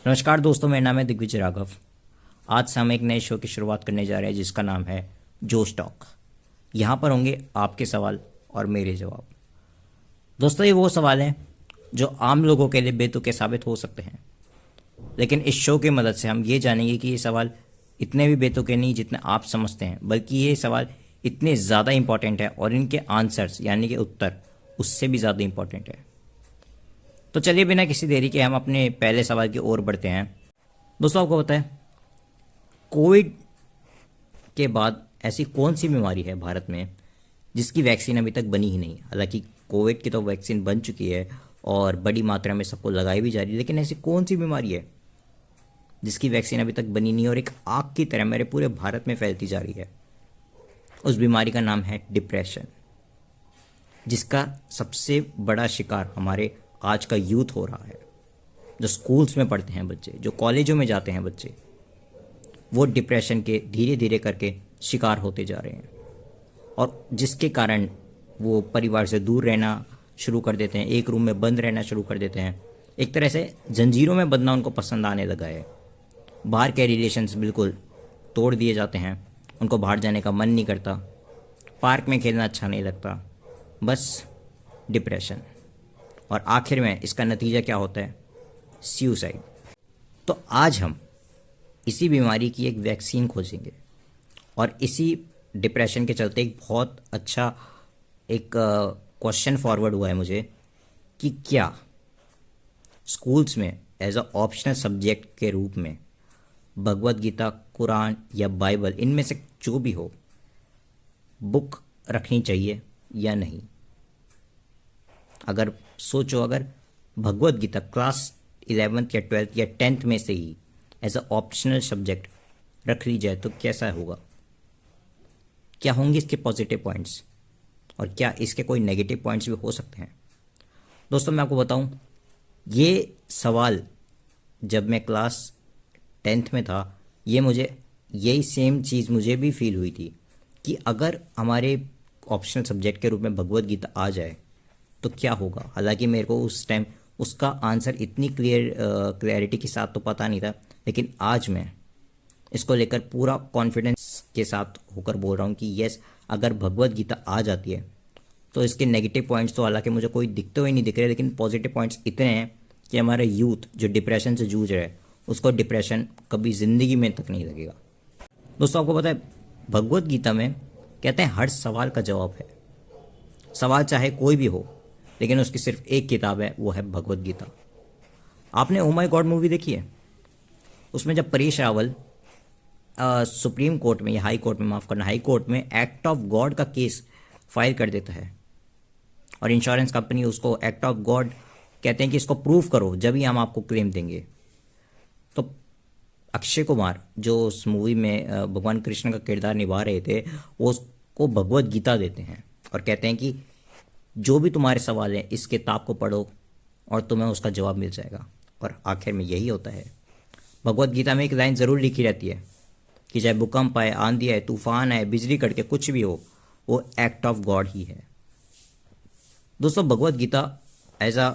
नमस्कार दोस्तों, मेरा नाम है दिग्विजय राघव। आज से हम एक नए शो की शुरुआत करने जा रहे हैं जिसका नाम है जोश टॉक। यहाँ पर होंगे आपके सवाल और मेरे जवाब। दोस्तों, ये वो सवाल हैं जो आम लोगों के लिए बेतुके साबित हो सकते हैं, लेकिन इस शो की मदद से हम ये जानेंगे कि ये सवाल इतने भी बेतुके नहीं जितने आप समझते हैं, बल्कि ये सवाल इतने ज़्यादा इंपॉर्टेंट है और इनके आंसर्स यानी कि उत्तर उससे भी ज़्यादा इंपॉर्टेंट है। तो चलिए बिना किसी देरी के हम अपने पहले सवाल की ओर बढ़ते हैं। दोस्तों, आपको पता है कोविड के बाद ऐसी कौन सी बीमारी है भारत में जिसकी वैक्सीन अभी तक बनी ही नहीं? हालांकि कोविड की तो वैक्सीन बन चुकी है और बड़ी मात्रा में सबको लगाई भी जा रही है, लेकिन ऐसी कौन सी बीमारी है जिसकी वैक्सीन अभी तक बनी नहीं और एक आग की तरह मेरे पूरे भारत में फैलती जा रही है? उस बीमारी का नाम है डिप्रेशन, जिसका सबसे बड़ा शिकार हमारे आज का यूथ हो रहा है। जो स्कूल्स में पढ़ते हैं बच्चे, जो कॉलेजों में जाते हैं बच्चे, वो डिप्रेशन के धीरे धीरे करके शिकार होते जा रहे हैं और जिसके कारण वो परिवार से दूर रहना शुरू कर देते हैं, एक रूम में बंद रहना शुरू कर देते हैं। एक तरह से जंजीरों में बंधना उनको पसंद आने लगा है। बाहर के रिलेशंस बिल्कुल तोड़ दिए जाते हैं, उनको बाहर जाने का मन नहीं करता, पार्क में खेलना अच्छा नहीं लगता, बस डिप्रेशन। और आखिर में इसका नतीजा क्या होता है? सुसाइड। तो आज हम इसी बीमारी की एक वैक्सीन खोजेंगे और इसी डिप्रेशन के चलते एक बहुत अच्छा एक क्वेश्चन फॉरवर्ड हुआ है मुझे कि क्या स्कूल्स में एज अ ऑप्शनल सब्जेक्ट के रूप में भगवत गीता, कुरान या बाइबल, इनमें से जो भी हो, बुक रखनी चाहिए या नहीं? अगर सोचो, अगर भगवत गीता क्लास 11th या 12th या 10th में से ही एज अ ऑप्शनल सब्जेक्ट रख ली जाए तो कैसा होगा? क्या होंगे इसके पॉजिटिव पॉइंट्स और क्या इसके कोई नेगेटिव पॉइंट्स भी हो सकते हैं? दोस्तों, मैं आपको बताऊं, ये सवाल जब मैं क्लास 10th में था, ये मुझे यही सेम चीज़ मुझे भी फील हुई थी कि अगर हमारे ऑप्शनल सब्जेक्ट के रूप में भगवत गीता आ जाए तो क्या होगा। हालांकि मेरे को उस टाइम उसका आंसर इतनी क्लियरिटी के साथ तो पता नहीं था, लेकिन आज मैं इसको लेकर पूरा कॉन्फिडेंस के साथ होकर बोल रहा हूँ कि यस, अगर भगवत गीता आ जाती है तो इसके नेगेटिव पॉइंट्स तो हालांकि मुझे कोई दिखते हुए नहीं दिख रहे, लेकिन पॉजिटिव पॉइंट्स इतने हैं कि हमारा यूथ जो डिप्रेशन से जूझ रहा है उसको डिप्रेशन कभी ज़िंदगी में तक नहीं लगेगा। दोस्तों, आपको पता है भगवत गीता में कहते हैं हर सवाल का जवाब है। सवाल चाहे कोई भी हो, लेकिन उसकी सिर्फ एक किताब है, वो है भगवत गीता। आपने ओ माय गॉड मूवी देखी है? उसमें जब परेश रावल सुप्रीम कोर्ट में या हाई कोर्ट में, माफ़ करना, हाई कोर्ट में एक्ट ऑफ गॉड का केस फाइल कर देता है और इंश्योरेंस कंपनी उसको एक्ट ऑफ गॉड कहते हैं कि इसको प्रूव करो जब ही हम आपको क्लेम देंगे, तो अक्षय कुमार जो उस मूवी में भगवान कृष्ण का किरदार निभा रहे थे, वो उसको भगवत गीता देते हैं और कहते हैं कि जो भी तुम्हारे सवाल हैं इस किताब को पढ़ो और तुम्हें उसका जवाब मिल जाएगा। और आखिर में यही होता है। भगवत गीता में एक लाइन ज़रूर लिखी रहती है कि चाहे भूकंप आए, आंधी आए, तूफान आए, बिजली कड़के, कुछ भी हो, वो एक्ट ऑफ गॉड ही है। दोस्तों, Bhagavad Gita as a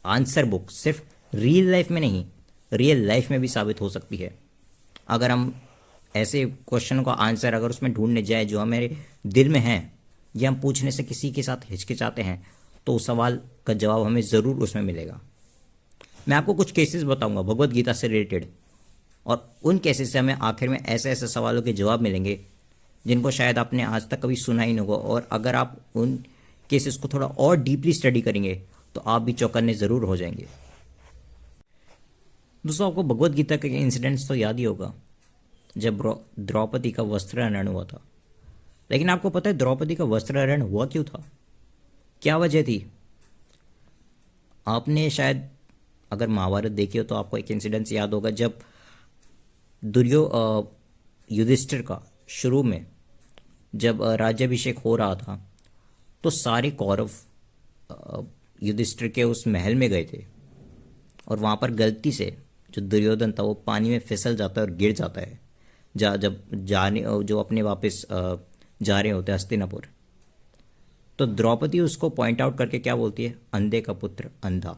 answer book सिर्फ रियल लाइफ में नहीं, रियल लाइफ में भी साबित हो सकती है। अगर हम ऐसे क्वेश्चनों का आंसर अगर उसमें ढूंढने जाए जो हमारे दिल में है या हम पूछने से किसी के साथ हिचकिचाते हैं, तो उस सवाल का जवाब हमें ज़रूर उसमें मिलेगा। मैं आपको कुछ केसेस बताऊंगा भगवत गीता से रिलेटेड और उन केसेस से हमें आखिर में ऐसे ऐसे सवालों के जवाब मिलेंगे जिनको शायद आपने आज तक कभी सुना ही नहीं होगा। और अगर आप उन केसेस को थोड़ा और डीपली स्टडी करेंगे तो आप भी चौंकने ज़रूर हो जाएंगे। दोस्तों, आपको भगवत गीता के इंसिडेंट्स तो याद ही होगा जब द्रौपदी का वस्त्रहरण हुआ था। लेकिन आपको पता है द्रौपदी का वस्त्रहरण हुआ क्यों था? क्या वजह थी? आपने शायद अगर महाभारत देखी हो तो आपको एक इंसिडेंस याद होगा जब युधिष्ठिर का शुरू में जब राज्याभिषेक हो रहा था तो सारे कौरव युधिष्ठिर के उस महल में गए थे और वहाँ पर गलती से जो दुर्योधन था वो पानी में फिसल जाता है और गिर जाता है जब जाने जो अपने वापस जा रहे होते हैं हस्तिनापुर। तो द्रौपदी उसको पॉइंट आउट करके क्या बोलती है? अंधे का पुत्र अंधा।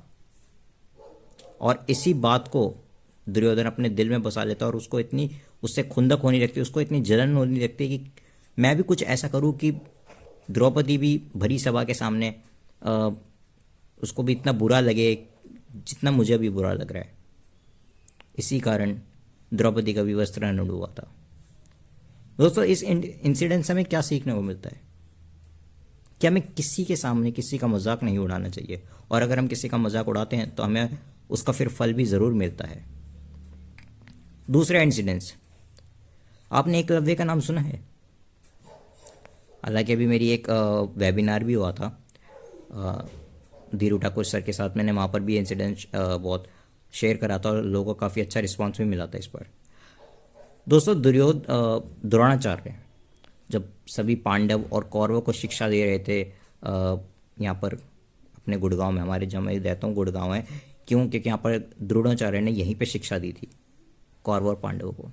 और इसी बात को दुर्योधन अपने दिल में बसा लेता और उसको इतनी उससे खुंदक होने लगती, उसको इतनी जलन होने लगती कि मैं भी कुछ ऐसा करूं कि द्रौपदी भी भरी सभा के सामने उसको भी इतना बुरा लगे जितना मुझे भी बुरा लग रहा है। इसी कारण द्रौपदी का भी वस्त्राहरण हुआ था। दोस्तों, इस इंसिडेंट से हमें क्या सीखने को मिलता है कि हमें किसी के सामने किसी का मजाक नहीं उड़ाना चाहिए, और अगर हम किसी का मजाक उड़ाते हैं तो हमें उसका फिर फल भी ज़रूर मिलता है। दूसरा इंसिडेंस, आपने एकलव्य का नाम सुना है? हालांकि अभी मेरी एक वेबिनार भी हुआ था धीरू ठाकुर सर के साथ, मैंने वहाँ पर भी इंसिडेंट बहुत शेयर करा था और लोगों को काफ़ी अच्छा रिस्पॉन्स भी मिला था इस पर। दोस्तों, द्रोणाचार्य जब सभी पांडव और कौरवों को शिक्षा दे रहे थे यहाँ पर अपने गुड़गांव में, हमारे जहाँ मैं रहता हूँ गुड़गांव है, क्यों? क्योंकि यहाँ पर द्रोणाचार्य ने यहीं पे शिक्षा दी थी कौरव और पांडवों को।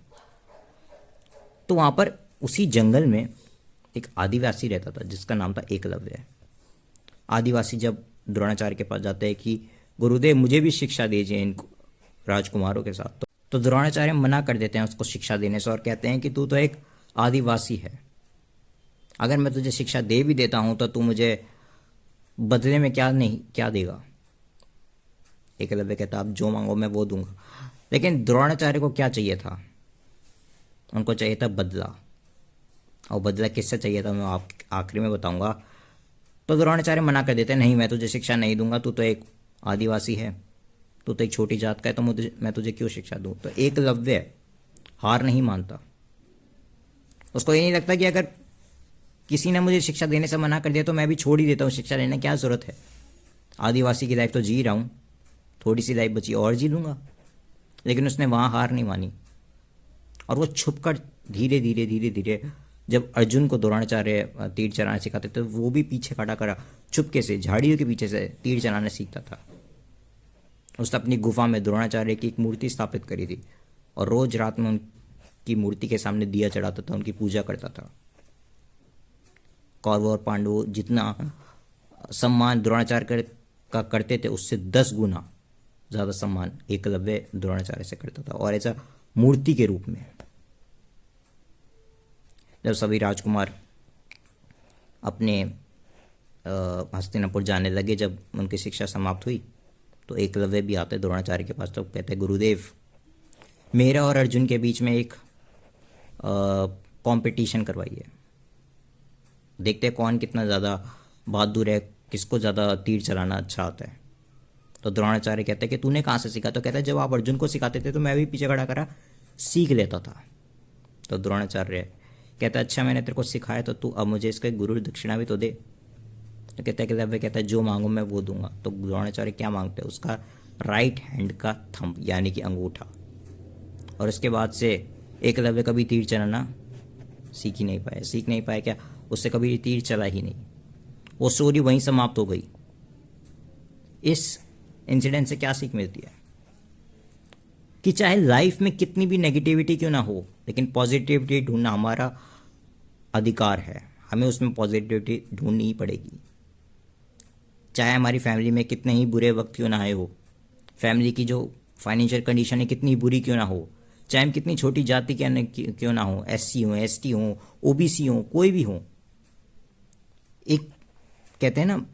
तो वहाँ पर उसी जंगल में एक आदिवासी रहता था जिसका नाम था एकलव्य। आदिवासी जब द्रोणाचार्य के पास जाते हैं कि गुरुदेव मुझे भी शिक्षा दीजिए इन राजकुमारों के साथ, तो द्रोणाचार्य मना कर देते हैं उसको शिक्षा देने से और कहते हैं कि तू तो एक आदिवासी है, अगर मैं तुझे शिक्षा दे भी देता हूं तो तू मुझे बदले में क्या देगा? एकलव्य कहता आप जो मांगो मैं वो दूंगा। लेकिन द्रोणाचार्य को क्या चाहिए था? उनको चाहिए था बदला, और बदला किससे चाहिए था मैं आप आखिरी में बताऊंगा। तो द्रोणाचार्य मना कर देते हैं, नहीं मैं तुझे शिक्षा नहीं दूंगा, तू तो एक आदिवासी है, तू तो एक छोटी जात का है, तो मैं तुझे क्यों शिक्षा दूं? तो एकलव्य हार नहीं मानता। उसको ये नहीं लगता कि अगर किसी ने मुझे शिक्षा देने से मना कर दिया तो मैं भी छोड़ ही देता हूँ, शिक्षा लेने क्या ज़रूरत है, आदिवासी की लाइफ तो जी रहा हूँ, थोड़ी सी लाइफ बची और जी लूँगा। लेकिन उसने वहाँ हार नहीं मानी और वो छुप कर धीरे धीरे धीरे धीरे जब अर्जुन को द्रोणाचार्य तीर चलाना सिखाते थे वो भी पीछे खड़ा करा चुपके से झाड़ियों के पीछे से तीर चलाना सीखता था। उसने अपनी गुफा में द्रोणाचार्य की एक मूर्ति स्थापित करी थी और रोज रात में उनकी मूर्ति के सामने दिया चढ़ाता था, उनकी पूजा करता था। कौरव और पांडव जितना सम्मान द्रोणाचार्य का करते थे उससे 10 गुना ज़्यादा सम्मान एकलव्य द्रोणाचार्य से करता था, और ऐसा मूर्ति के रूप में। जब सभी राजकुमार अपने हस्तिनापुर जाने लगे, जब उनकी शिक्षा समाप्त हुई, तो एकलव्य भी आते द्रोणाचार्य के पास, तो कहते गुरुदेव मेरा और अर्जुन के बीच में एक कंपटीशन करवाइए, देखते हैं कौन कितना ज़्यादा बहादुर है, किसको ज़्यादा तीर चलाना अच्छा आता है। तो द्रोणाचार्य कहते हैं कि तूने कहाँ से सीखा? तो कहता है जब आप अर्जुन को सिखाते थे तो मैं भी पीछे खड़ा करा सीख लेता था। तो द्रोणाचार्य कहता है अच्छा मैंने तेरे को सिखाया तो तू अब मुझे इसका गुरु दक्षिणा भी तो दे। तो कहता है एकलव्य कहता है जो मांगो मैं वो दूंगा। तो द्रोणाचार्य क्या मांगते हैं? उसका राइट हैंड का थंब यानी कि अंगूठा। और उसके बाद से एकलव्य कभी तीर चलाना सीख नहीं पाया क्या? उससे कभी तीर चला ही नहीं। वो स्टोरी वहीं समाप्त हो गई। इस इंसिडेंट से क्या सीख मिलती है कि चाहे लाइफ में कितनी भी नेगेटिविटी क्यों ना हो, लेकिन पॉजिटिविटी ढूंढना हमारा अधिकार है, हमें उसमें पॉजिटिविटी ढूंढनी ही पड़ेगी। चाहे हमारी फैमिली में कितने ही बुरे वक्त क्यों ना आए हो, फैमिली की जो फाइनेंशियल कंडीशन है कितनी बुरी क्यों ना हो, चाहे हम कितनी छोटी जाति के क्यों ना हो, SC हो, ST हो, OBC हो, कोई भी हो, एक कहते हैं ना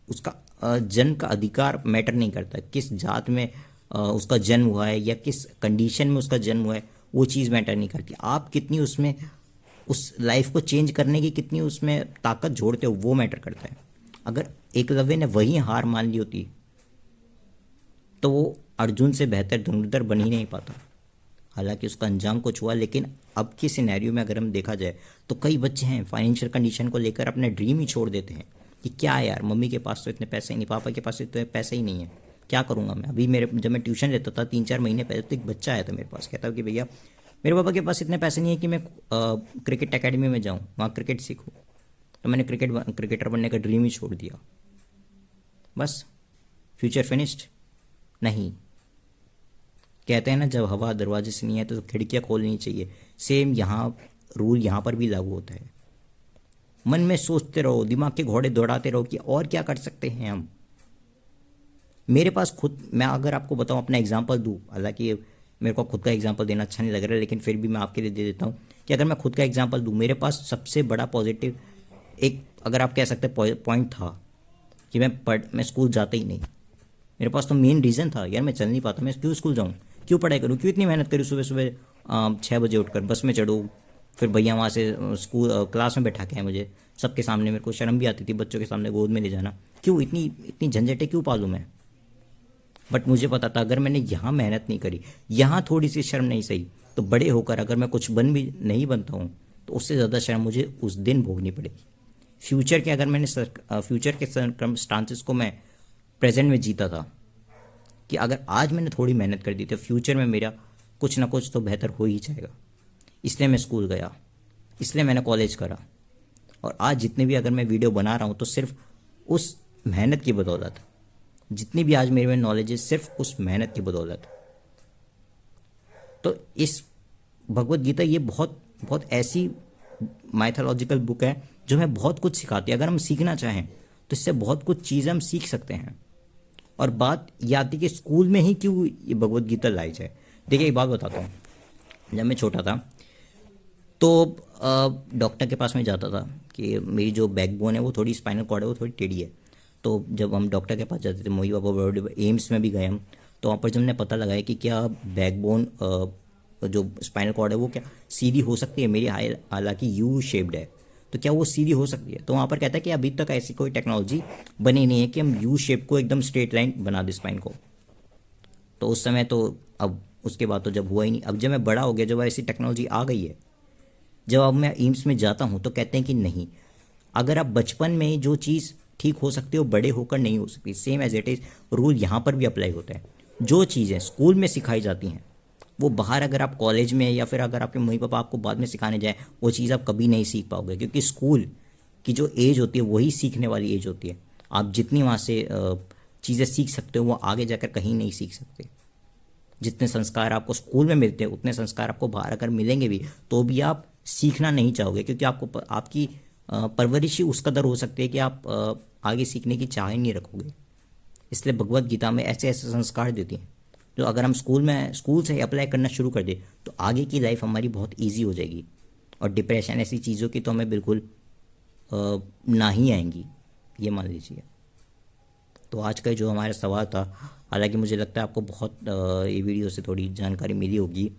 उसका जन्म का अधिकार मैटर नहीं करता, किस जात में उसका जन्म हुआ है या किस कंडीशन में उसका जन्म हुआ है, वो चीज़ मैटर नहीं करती। आप कितनी उसमें उस लाइफ को चेंज करने की कितनी उसमें ताकत जोड़ते हो वो मैटर करता है। अगर एकलव्य ने वही हार मान ली होती तो वो अर्जुन से बेहतर धनुर्धर बन ही नहीं पाता। हालांकि उसका अंजाम कुछ हुआ, लेकिन अब के सिनेरियो में अगर हम देखा जाए तो कई बच्चे हैं फाइनेंशियल कंडीशन को लेकर अपने ड्रीम ही छोड़ देते हैं कि क्या यार मम्मी के पास तो इतने पैसे ही नहीं, पापा के पास इतने पैसे ही नहीं है, क्या करूँगा मैं। अभी जब मैं ट्यूशन लेता था 3-4 महीने पहले तो एक बच्चा आया था मेरे पास, कहता कि भैया मेरे पापा के पास इतने पैसे नहीं है कि मैं क्रिकेट एकेडमी में जाऊँ, वहाँ क्रिकेट सीखूँ। तो मैंने क्रिकेटर बनने का ड्रीम ही छोड़ दिया, बस फ्यूचर फिनिश्ड। नहीं, कहते हैं ना जब हवा दरवाजे से नहीं है तो खिड़कियाँ खोलनी चाहिए। सेम यहाँ रूल यहाँ पर भी लागू होता है। मन में सोचते रहो, दिमाग के घोड़े दौड़ाते रहो कि और क्या कर सकते हैं हम। मेरे पास खुद, मैं अगर आपको बताऊं अपना एग्जांपल दूं, हालांकि मेरे को खुद का एग्जांपल देना अच्छा नहीं लग रहा है, लेकिन फिर भी मैं आपके लिए दे देता हूँ कि अगर मैं खुद का एग्जांपल दूँ, मेरे पास सबसे बड़ा पॉजिटिव एक, अगर आप कह सकते हैं, पॉइंट था कि मैं स्कूल जाता ही नहीं। मेरे पास तो मेन रीज़न था, यार मैं चल नहीं पाता, मैं क्यों स्कूल जाऊँ, क्यों पढ़ाई करूँ, क्यों इतनी मेहनत करूँ, सुबह सुबह 6 बजे उठकर बस में चढ़ूँ, फिर भैया वहाँ से स्कूल क्लास में बैठा के आए मुझे, सबके सामने, मेरे को शर्म भी आती थी बच्चों के सामने गोद में ले जाना, क्यों इतनी इतनी झंझटें क्यों पालूँ मैं। बट मुझे पता था अगर मैंने यहाँ मेहनत नहीं करी, यहाँ थोड़ी सी शर्म नहीं सही, तो बड़े होकर अगर मैं कुछ बन भी नहीं बनता हूँ तो उससे ज़्यादा शर्म मुझे उस दिन भोगनी पड़ेगी। फ्यूचर के अगर मैंने फ्यूचर के सर्कमस्टांसेस को मैं प्रेजेंट में जीता था कि अगर आज मैंने थोड़ी मेहनत कर दी तो फ्यूचर में मेरा कुछ ना कुछ तो बेहतर हो ही जाएगा। इसलिए मैं स्कूल गया, इसलिए मैंने कॉलेज करा, और आज जितने भी अगर मैं वीडियो बना रहा हूँ तो सिर्फ उस मेहनत की बदौलत, जितनी भी आज मेरे में नॉलेज है सिर्फ उस मेहनत की बदौलत। तो इस भगवत गीता ये बहुत बहुत ऐसी माइथोलॉजिकल बुक है जो हमें बहुत कुछ सिखाती है। अगर हम सीखना चाहें तो इससे बहुत कुछ चीज़ें हम सीख सकते हैं। और बात ये आती कि स्कूल में ही क्यों ये भगवत गीता लाई जाए। देखिए एक बात बताता हूँ, जब मैं छोटा था तो डॉक्टर के पास में जाता था कि मेरी जो बैकबोन है वो थोड़ी, स्पाइनल कॉर्ड है वो थोड़ी टेढ़ी है। तो जब हम डॉक्टर के पास जाते थे, मोही बाबा बड़े एम्स में भी गए हम, तो वहाँ पर जब हमने पता लगाया कि क्या बैकबोन जो स्पाइनल कॉर्ड है वो क्या सीधी हो सकती है मेरी, हालांकि यू शेप्ड है, तो क्या वो सीधी हो सकती है। तो वहाँ पर कहता है कि अभी तक ऐसी कोई टेक्नोलॉजी बनी नहीं है कि हम यू शेप को एकदम स्ट्रेट लाइन बना दें स्पाइन को। तो उस समय तो, अब उसके बाद तो जब हुआ ही नहीं। अब जब मैं बड़ा हो गया, जब ऐसी टेक्नोलॉजी आ गई है, जब अब मैं एम्स में जाता हूँ तो कहते हैं कि नहीं, अगर आप बचपन में जो चीज़ ठीक हो सकती है वो बड़े होकर नहीं हो सकती। Same as it is rule यहाँ पर भी अप्लाई होता है। जो चीज़ें स्कूल में सिखाई जाती हैं वो बाहर, अगर आप कॉलेज में या फिर अगर आपके मम्मी पापा आपको बाद में सिखाने जाए, वो चीज़ आप कभी नहीं सीख पाओगे, क्योंकि स्कूल की जो एज होती है वही सीखने वाली एज होती है। आप जितनी वहाँ से चीज़ें सीख सकते हो वो आगे जाकर कहीं नहीं सीख सकते। जितने संस्कार आपको स्कूल में मिलते हैं उतने संस्कार आपको बाहर अगर मिलेंगे भी तो भी आप सीखना नहीं चाहोगे, क्योंकि आपको आपकी परवरिश ही उस कदर हो सकती है कि आप आगे सीखने की चाह ही नहीं रखोगे। इसलिए भगवत गीता में ऐसे ऐसे संस्कार देती हैं जो अगर हम स्कूल से अप्लाई करना शुरू कर दें तो आगे की लाइफ हमारी बहुत ईजी हो जाएगी, और डिप्रेशन ऐसी चीज़ों की तो हमें बिल्कुल ना ही आएंगी, ये मान लीजिए। तो आज का जो हमारा सवाल था, हालांकि मुझे लगता है आपको बहुत ये वीडियो से थोड़ी जानकारी मिली होगी।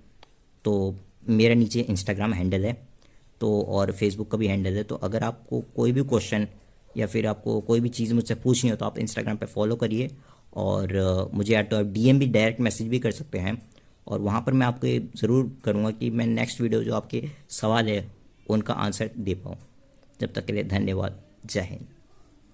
तो मेरा नीचे इंस्टाग्राम हैंडल है, तो और फेसबुक का भी हैंडल है, तो अगर आपको कोई भी क्वेश्चन या फिर आपको कोई भी चीज़ मुझसे पूछनी हो तो आप इंस्टाग्राम पे फॉलो करिए, और मुझे या तो आप डीएम भी, डायरेक्ट मैसेज भी कर सकते हैं, और वहाँ पर मैं आपको ज़रूर करूँगा कि मैं नेक्स्ट वीडियो जो आपके सवाल है उनका आंसर दे पाऊँ। जब तक के लिए धन्यवाद, जय हिंद।